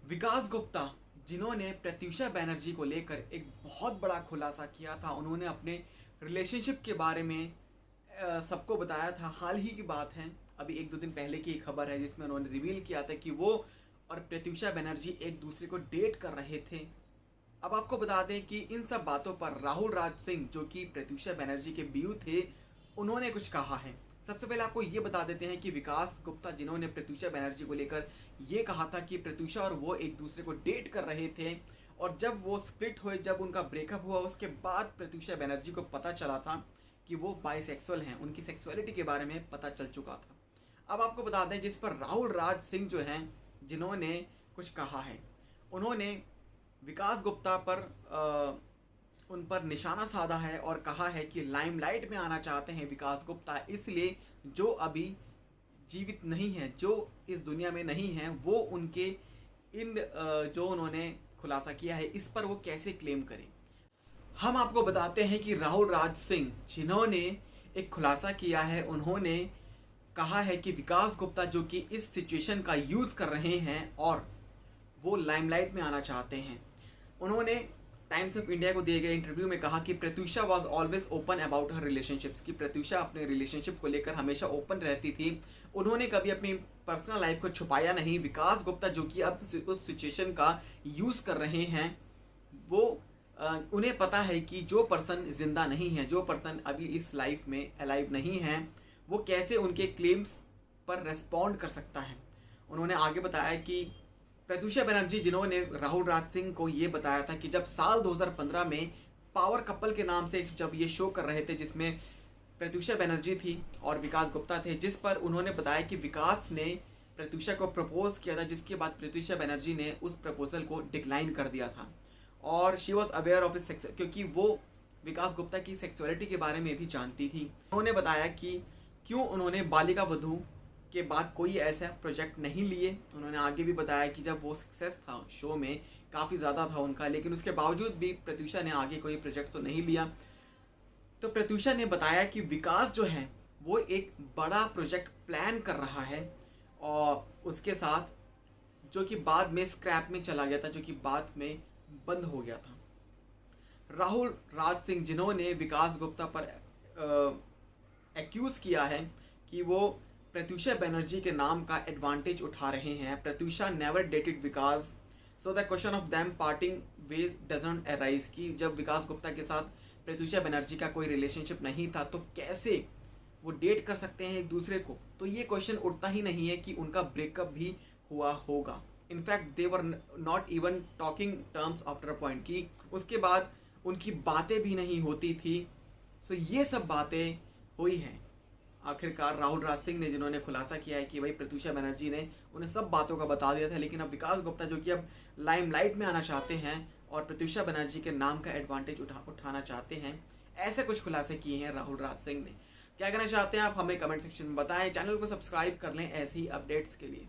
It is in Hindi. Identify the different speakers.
Speaker 1: विकास गुप्ता जिन्होंने प्रत्यूषा बैनर्जी को लेकर एक बहुत बड़ा खुलासा किया था, उन्होंने अपने रिलेशनशिप के बारे में सबको बताया था। हाल ही की बात है, अभी एक दो दिन पहले की एक खबर है जिसमें उन्होंने रिवील किया था कि वो और प्रत्यूषा बैनर्जी एक दूसरे को डेट कर रहे थे। अब आपको बता दें कि इन सब बातों पर राहुल राज सिंह, जो कि प्रत्यूषा बैनर्जी के बीयू थे, उन्होंने कुछ कहा है। सबसे पहले आपको ये बता देते हैं कि विकास गुप्ता जिन्होंने प्रत्यूषा बैनर्जी को लेकर ये कहा था कि प्रत्यूषा और वो एक दूसरे को डेट कर रहे थे, और जब वो स्प्लिट हुए, जब उनका ब्रेकअप हुआ, उसके बाद प्रत्यूषा बैनर्जी को पता चला था कि वो बाइसेक्सुअल हैं, उनकी सेक्सुअलिटी के बारे में पता चल चुका था। अब आपको बता दें, जिस पर राहुल राज सिंह जो हैं, जिन्होंने कुछ कहा है, उन्होंने विकास गुप्ता पर उन पर निशाना साधा है और कहा है कि लाइमलाइट में आना चाहते हैं विकास गुप्ता, इसलिए जो अभी जीवित नहीं है, जो इस दुनिया में नहीं है, वो उनके इन जो उन्होंने खुलासा किया है, इस पर वो कैसे क्लेम करें। हम आपको बताते हैं कि राहुल राज सिंह जिन्होंने एक खुलासा किया है, उन्होंने कहा है कि विकास गुप्ता जो कि इस सिचुएशन का यूज़ कर रहे हैं और वो लाइमलाइट में आना चाहते हैं। उन्होंने टाइम्स ऑफ इंडिया को दिए गए इंटरव्यू में कहा कि Pratyusha was always open about her relationships, की प्रत्यूषा अपने रिलेशनशिप को लेकर हमेशा ओपन रहती थी, उन्होंने कभी अपनी पर्सनल लाइफ को छुपाया नहीं। विकास गुप्ता जो कि अब उस सिचुएशन का यूज़ कर रहे हैं, वो उन्हें पता है कि जो पर्सन जिंदा नहीं है, जो पर्सन अभी इस लाइफ में अलाइव नहीं है, वो कैसे उनके क्लेम्स पर रेस्पॉन्ड कर सकता है। उन्होंने आगे बताया कि प्रत्यूषा बनर्जी जिन्होंने राहुल राज सिंह को ये बताया था कि जब साल 2015 में पावर कपल के नाम से जब ये शो कर रहे थे, जिसमें प्रत्यूषा बनर्जी थी और विकास गुप्ता थे, जिस पर उन्होंने बताया कि विकास ने प्रत्यूषा को प्रपोज किया था, जिसके बाद प्रत्यूषा बनर्जी ने उस प्रपोजल को डिक्लाइन कर दिया था और शी वॉज अवेयर ऑफ इस सेक्स, क्योंकि वो विकास गुप्ता की सेक्सुअलिटी के बारे में भी जानती थी। उन्होंने बताया कि क्यों उन्होंने बालिका वधू के बाद कोई ऐसा प्रोजेक्ट नहीं लिए। उन्होंने आगे भी बताया कि जब वो सक्सेस था शो में, काफ़ी ज़्यादा था उनका, लेकिन उसके बावजूद भी प्रत्यूषा ने आगे कोई प्रोजेक्ट तो नहीं लिया। तो प्रत्यूषा ने बताया कि विकास जो है वो एक बड़ा प्रोजेक्ट प्लान कर रहा है, और उसके साथ जो कि बाद में स्क्रैप में चला गया था, जो कि बाद में बंद हो गया था। राहुल राज सिंह जिन्होंने विकास गुप्ता पर एक्यूज़ किया है कि वो प्रत्यूषा बनर्जी के नाम का एडवांटेज उठा रहे हैं। Pratyusha never dated Vikas, so the question of them parting ways doesn't arise, की जब विकास गुप्ता के साथ प्रत्यूषा बनर्जी का कोई रिलेशनशिप नहीं था, तो कैसे वो डेट कर सकते हैं एक दूसरे को। तो ये क्वेश्चन उठता ही नहीं है कि उनका ब्रेकअप भी हुआ होगा। In fact they were not even talking terms after a point, की उसके बाद उनकी बातें भी नहीं होती थी। सो ये सब बातें हुई हैं। आखिरकार राहुल राज सिंह ने जिन्होंने खुलासा किया है कि भाई प्रत्यूषा बनर्जी ने उन्हें सब बातों का बता दिया था, लेकिन अब विकास गुप्ता जो कि अब लाइमलाइट में आना चाहते हैं और प्रत्यूषा बनर्जी के नाम का एडवांटेज उठाना चाहते हैं, ऐसे कुछ खुलासे किए हैं राहुल राज सिंह ने। क्या कहना चाहते हैं आप, हमें कमेंट सेक्शन में बताएं। चैनल को सब्सक्राइब कर लें ऐसी अपडेट्स के लिए।